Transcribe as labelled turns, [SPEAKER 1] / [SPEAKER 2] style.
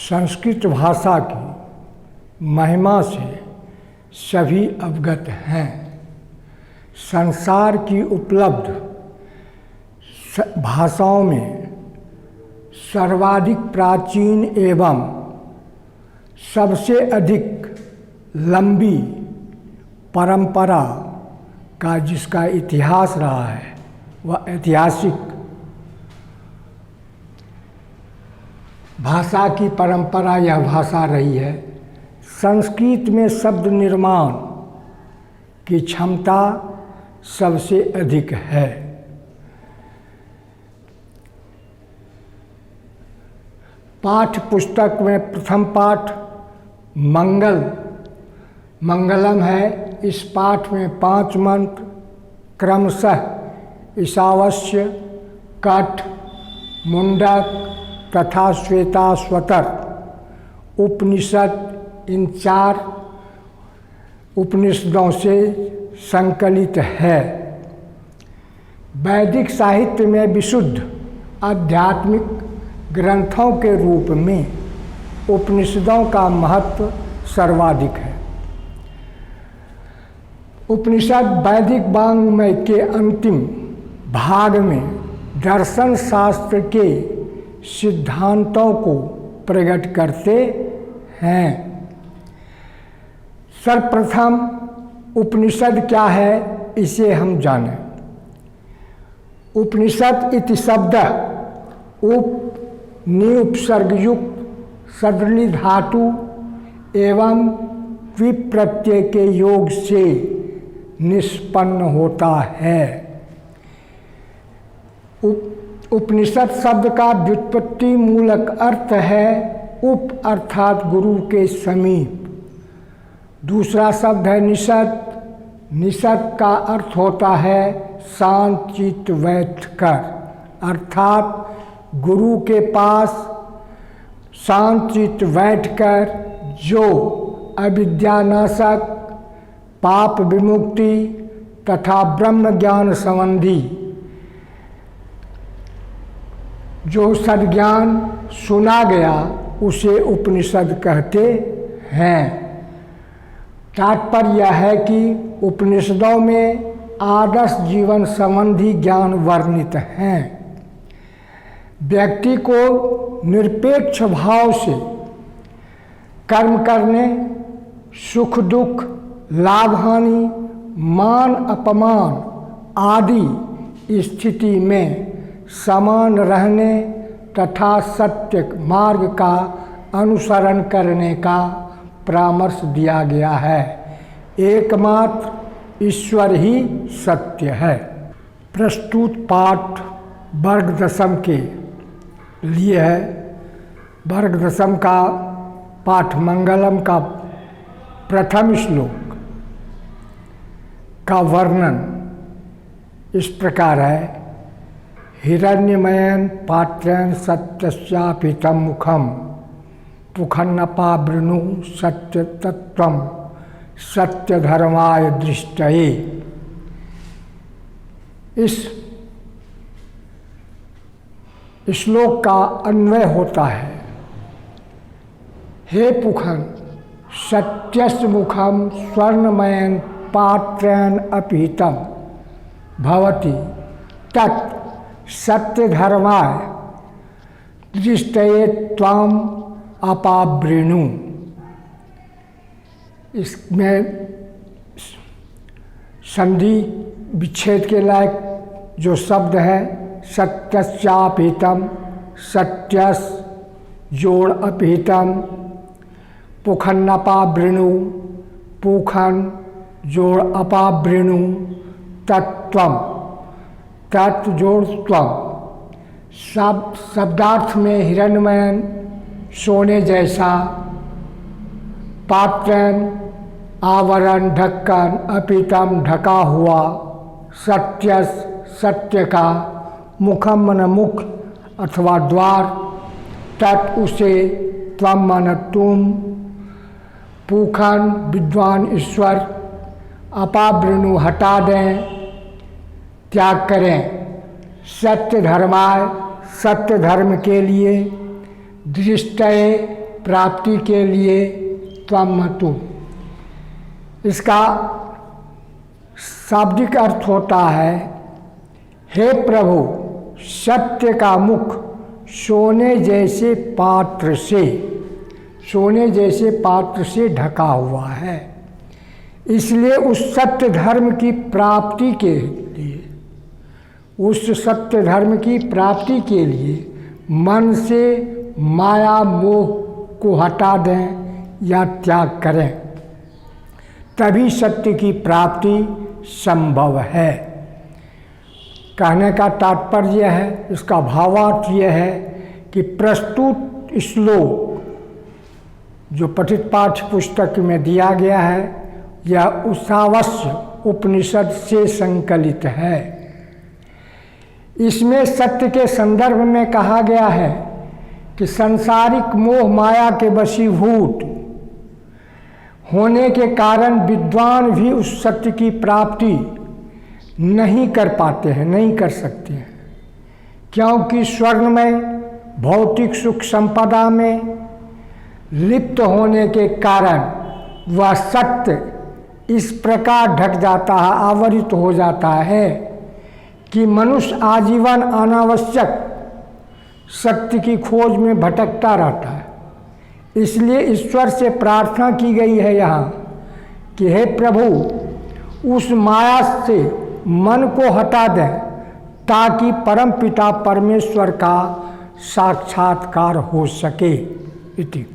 [SPEAKER 1] संस्कृत भाषा की महिमा से सभी अवगत हैं। संसार की उपलब्ध भाषाओं में सर्वाधिक प्राचीन एवं सबसे अधिक लंबी परंपरा का जिसका इतिहास रहा है वह ऐतिहासिक भाषा की परंपरा यह भाषा रही है। संस्कृत में शब्द निर्माण की क्षमता सबसे अधिक है। पाठ्य पुस्तक में प्रथम पाठ मंगलम है। इस पाठ में 5 मंत्र क्रमशः ईशावास्य, कठ, मुंडक तथा श्वेताश्वतर उपनिषद इन 4 उपनिषदों से संकलित है। वैदिक साहित्य में विशुद्ध आध्यात्मिक ग्रंथों के रूप में उपनिषदों का महत्व सर्वाधिक है। उपनिषद वैदिक वाङ्मय के अंतिम भाग में दर्शन शास्त्र के सिद्धांतों को प्रकट करते हैं। सर्वप्रथम उपनिषद क्या है इसे हम जानें। उपनिषद इति शब्द उपसर्गयुक्त सदृली धातु एवं विप्रत्यय के योग से निष्पन्न होता है। उपनिषद शब्द का व्युत्पत्ति मूलक अर्थ है उप अर्थात गुरु के समीप। दूसरा शब्द है निषद। निषद का अर्थ होता है शांत चित्त बैठकर, अर्थात गुरु के पास शांत चित्त बैठकर जो अविद्यानाशक, पाप विमुक्ति तथा ब्रह्म ज्ञान संबंधी जो सद्ज्ञान सुना गया उसे उपनिषद कहते हैं। तात्पर्य यह है कि उपनिषदों में आदर्श जीवन संबंधी ज्ञान वर्णित हैं। व्यक्ति को निरपेक्ष भाव से कर्म करने, सुख दुख, लाभ हानि, मान अपमान आदि स्थिति में समान रहने तथा सत्य मार्ग का अनुसरण करने का परामर्श दिया गया है। एकमात्र ईश्वर ही सत्य है। प्रस्तुत पाठ वर्ग दशम के लिए है। वर्ग दशम का पाठ मंगलम का प्रथम श्लोक का वर्णन इस प्रकार है। हिरण्यमयन पात्रं सत्यस्यापितं मुखम पुखन्नपावृणु सत्य तत्वं सत्य धर्माय दृष्टये। इस श्लोक का अन्वय होता है। हे पुखन सत्यस्य मुखम स्वर्णमयन पात्रं अपिहितं भवति तत् सत्य धर्माय दृष्टये त्वाम अपावृणु। इसमें संधि विच्छेद के लायक जो शब्द है सत्यस्यापिहितं, सत्यस जोड़ अपिहितं, पुखन्नपावृणु, पुखन जोड़ अपावृणु, तत्त्वम तत्व जोड़ त्वम। शब्दार्थ में हिरण्यमय सोने जैसा, पात्रन आवरण ढक्कन, अपितम ढका हुआ, सत्यस सत्य का, मुखम मन मुख अथवा द्वार, तत् उसे, त्वम मन तुम, पूखन विद्वान ईश्वर, अपावृणु हटा दें, त्याग करें, सत्य धर्माय सत्य धर्म के लिए, दृष्टये प्राप्ति के लिए त्वमतु। इसका शाब्दिक अर्थ होता है, हे प्रभु, सत्य का मुख सोने जैसे पात्र से ढका हुआ है। इसलिए उस सत्य धर्म की प्राप्ति के लिए मन से माया मोह को हटा दें या त्याग करें, तभी सत्य की प्राप्ति संभव है। कहने का तात्पर्य है, इसका भावार्थ यह है कि प्रस्तुत श्लोक जो पठित पाठ्य पुस्तक में दिया गया है, यह ईशावास्य उपनिषद से संकलित है। इसमें सत्य के संदर्भ में कहा गया है कि सांसारिक मोह माया के वशीभूत होने के कारण विद्वान भी उस सत्य की प्राप्ति नहीं कर पाते हैं, नहीं कर सकते हैं, क्योंकि स्वर्णमय भौतिक सुख संपदा में लिप्त होने के कारण वह सत्य इस प्रकार ढक जाता है, आवरित हो जाता है कि मनुष्य आजीवन अनावश्यक सत्य की खोज में भटकता रहता है। इसलिए ईश्वर से प्रार्थना की गई है यहाँ कि हे प्रभु, उस माया से मन को हटा दें ताकि परमपिता परमेश्वर का साक्षात्कार हो सके। इति।